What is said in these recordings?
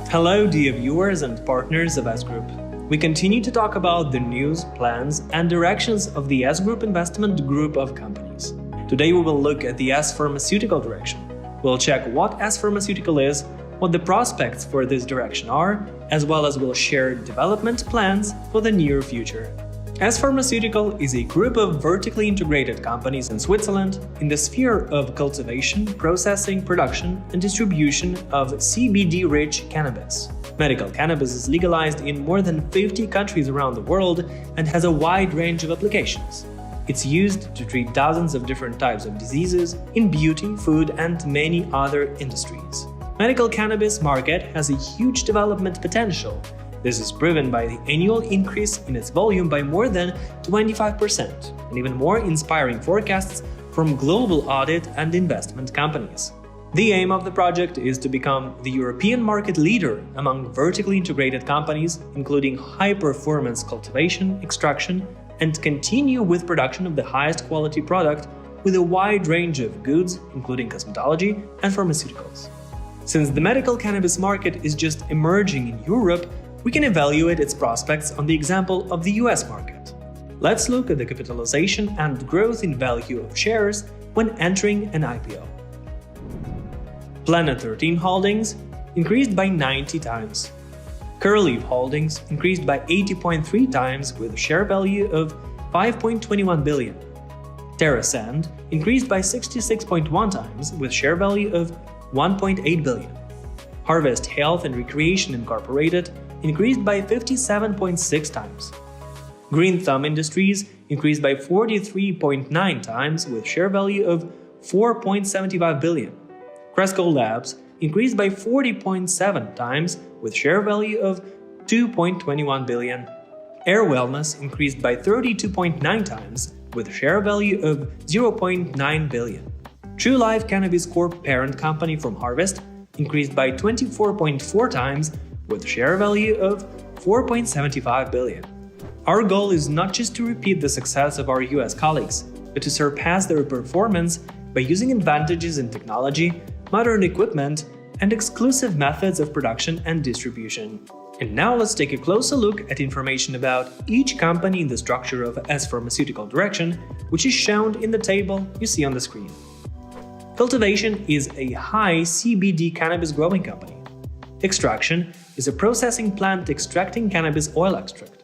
Hello, dear viewers and partners of S-Group. We continue to talk about the news, plans, and directions of the S-Group investment group of companies. Today we will look at the S-Pharmaceutical direction. We'll check what S-Pharmaceutical is, what the prospects for this direction are, as well as we'll share development plans for the near future. S-Pharmaceutical is a group of vertically integrated companies in Switzerland in the sphere of cultivation, processing, production, and distribution of CBD-rich cannabis. Medical cannabis is legalized in more than 50 countries around the world and has a wide range of applications. It's used to treat dozens of different types of diseases in beauty, food, and many other industries. Medical cannabis market has a huge development potential. This is proven by the annual increase in its volume by more than 25%, and even more inspiring forecasts from global audit and investment companies. The aim of the project is to become the European market leader among vertically integrated companies, including high-performance cultivation, extraction, and continue with production of the highest quality product with a wide range of goods, including cosmetology and pharmaceuticals. Since the medical cannabis market is just emerging in Europe, we can evaluate its prospects on the example of the US market. Let's look at the capitalization and growth in value of shares when entering an IPO. Planet 13 holdings increased by 90 times. Curleaf holdings increased by 80.3 times with a share value of 5.21 billion. TerraSand increased by 66.1 times with share value of 1.8 billion. Harvest Health and Recreation Incorporated increased by 57.6 times. Green Thumb Industries increased by 43.9 times with share value of 4.75 billion. Cresco Labs increased by 40.7 times with share value of 2.21 billion. Air Wellness increased by 32.9 times with share value of 0.9 billion. True Life Cannabis Corp parent company from Harvest increased by 24.4 times with share value of 4.75 billion. Our goal is not just to repeat the success of our US colleagues, but to surpass their performance by using advantages in technology, modern equipment, and exclusive methods of production and distribution. And now let's take a closer look at information about each company in the structure of S-Pharmaceutical direction, which is shown in the table you see on the screen. Cultivation is a high CBD cannabis growing company. Extraction is a processing plant extracting cannabis oil extract.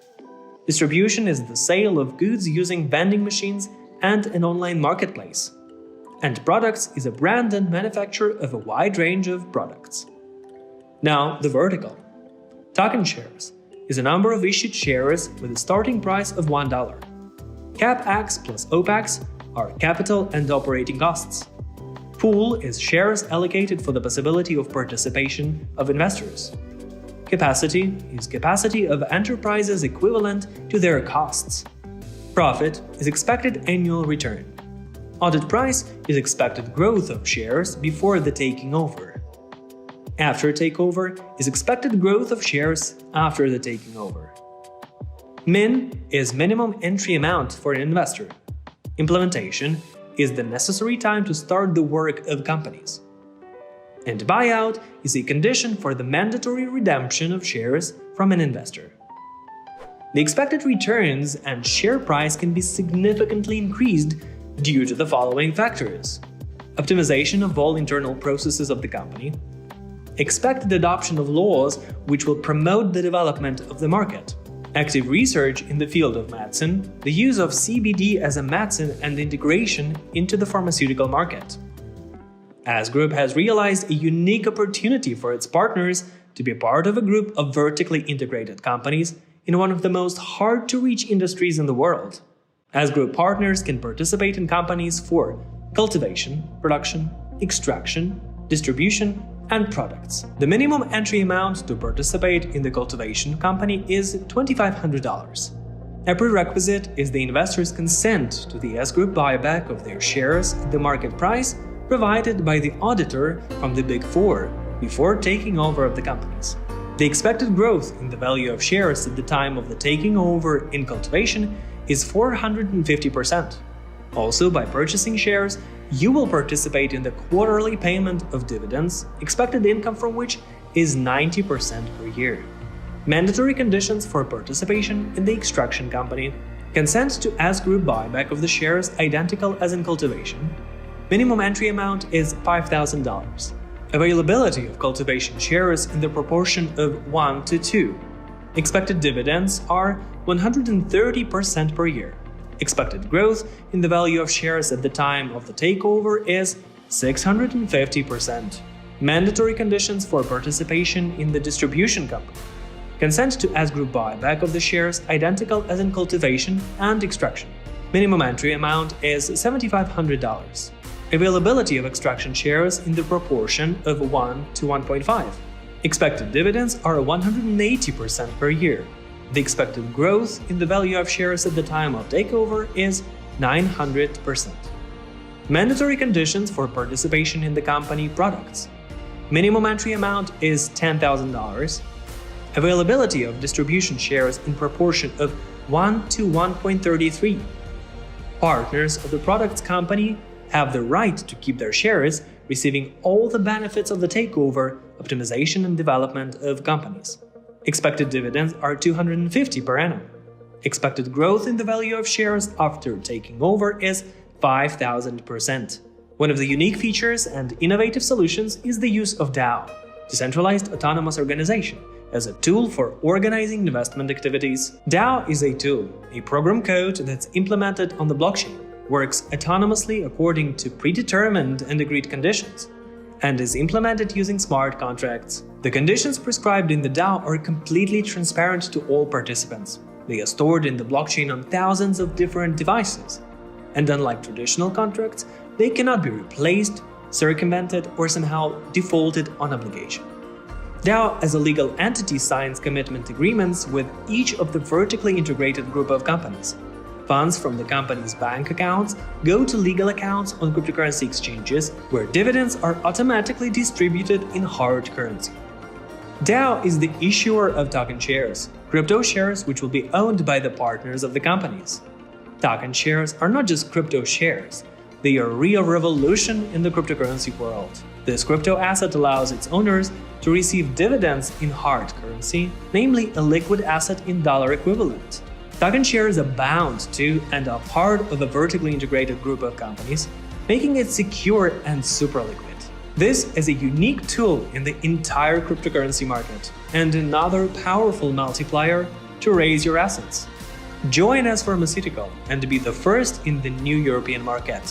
Distribution is the sale of goods using vending machines and an online marketplace. And products is a brand and manufacturer of a wide range of products. Now, the vertical. Token shares is a number of issued shares with a starting price of $1. CapEx plus OpEx are capital and operating costs. Pool is shares allocated for the possibility of participation of investors. Capacity is capacity of enterprises equivalent to their costs. Profit is expected annual return. Audit price is expected growth of shares before the taking over. After takeover is expected growth of shares after the taking over. Min is minimum entry amount for an investor. Implementation is the necessary time to start the work of companies. And buyout is a condition for the mandatory redemption of shares from an investor. The expected returns and share price can be significantly increased due to the following factors: optimization of all internal processes of the company, expected adoption of laws which will promote the development of the market, active research in the field of medicine, the use of CBD as a medicine and integration into the pharmaceutical market. S-Group has realized a unique opportunity for its partners to be part of a group of vertically integrated companies in one of the most hard-to-reach industries in the world. S-Group partners can participate in companies for cultivation, production, extraction, distribution, and products. The minimum entry amount to participate in the cultivation company is $2,500. A prerequisite is the investor's consent to the S-Group buyback of their shares at the market price provided by the auditor from the Big Four before taking over of the companies. The expected growth in the value of shares at the time of the taking over in cultivation is 450%. Also, by purchasing shares, you will participate in the quarterly payment of dividends, expected income from which is 90% per year. Mandatory conditions for participation in the extraction company: consent to S-Group buyback of the shares identical as in cultivation. Minimum entry amount is $5,000. Availability of cultivation shares in the proportion of 1 to 2. Expected dividends are 130% per year. Expected growth in the value of shares at the time of the takeover is 650%. Mandatory conditions for participation in the distribution company: consent to S-Group buyback of the shares identical as in cultivation and extraction. Minimum entry amount is $7,500. Availability of extraction shares in the proportion of 1 to 1.5. Expected dividends are 180% per year. The expected growth in the value of shares at the time of takeover is 900%. Mandatory conditions for participation in the company products: minimum entry amount is $10,000. Availability of distribution shares in proportion of 1 to 1.33. Partners of the products company have the right to keep their shares, receiving all the benefits of the takeover, optimization and development of companies. Expected dividends are $250 per annum. Expected growth in the value of shares after taking over is 5,000%. One of the unique features and innovative solutions is the use of DAO, Decentralized Autonomous Organization, as a tool for organizing investment activities. DAO is a tool, a program code that's implemented on the blockchain, works autonomously according to predetermined and agreed conditions, and is implemented using smart contracts. The conditions prescribed in the DAO are completely transparent to all participants. They are stored in the blockchain on thousands of different devices, and unlike traditional contracts, they cannot be replaced, circumvented, or somehow defaulted on obligation. DAO as a legal entity signs commitment agreements with each of the vertically integrated group of companies. Funds from the company's bank accounts go to legal accounts on cryptocurrency exchanges, where dividends are automatically distributed in hard currency. DAO is the issuer of token shares, crypto shares which will be owned by the partners of the companies. Token shares are not just crypto shares, they are a real revolution in the cryptocurrency world. This crypto asset allows its owners to receive dividends in hard currency, namely a liquid asset in dollar equivalent. Token shares are bound to and are part of a vertically integrated group of companies, making it secure and super liquid. This is a unique tool in the entire cryptocurrency market and another powerful multiplier to raise your assets. Join S-Pharmaceutical and be the first in the new European market.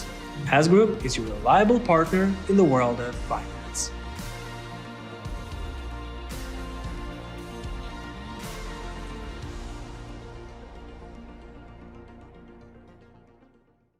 S-Group is your reliable partner in the world of finance.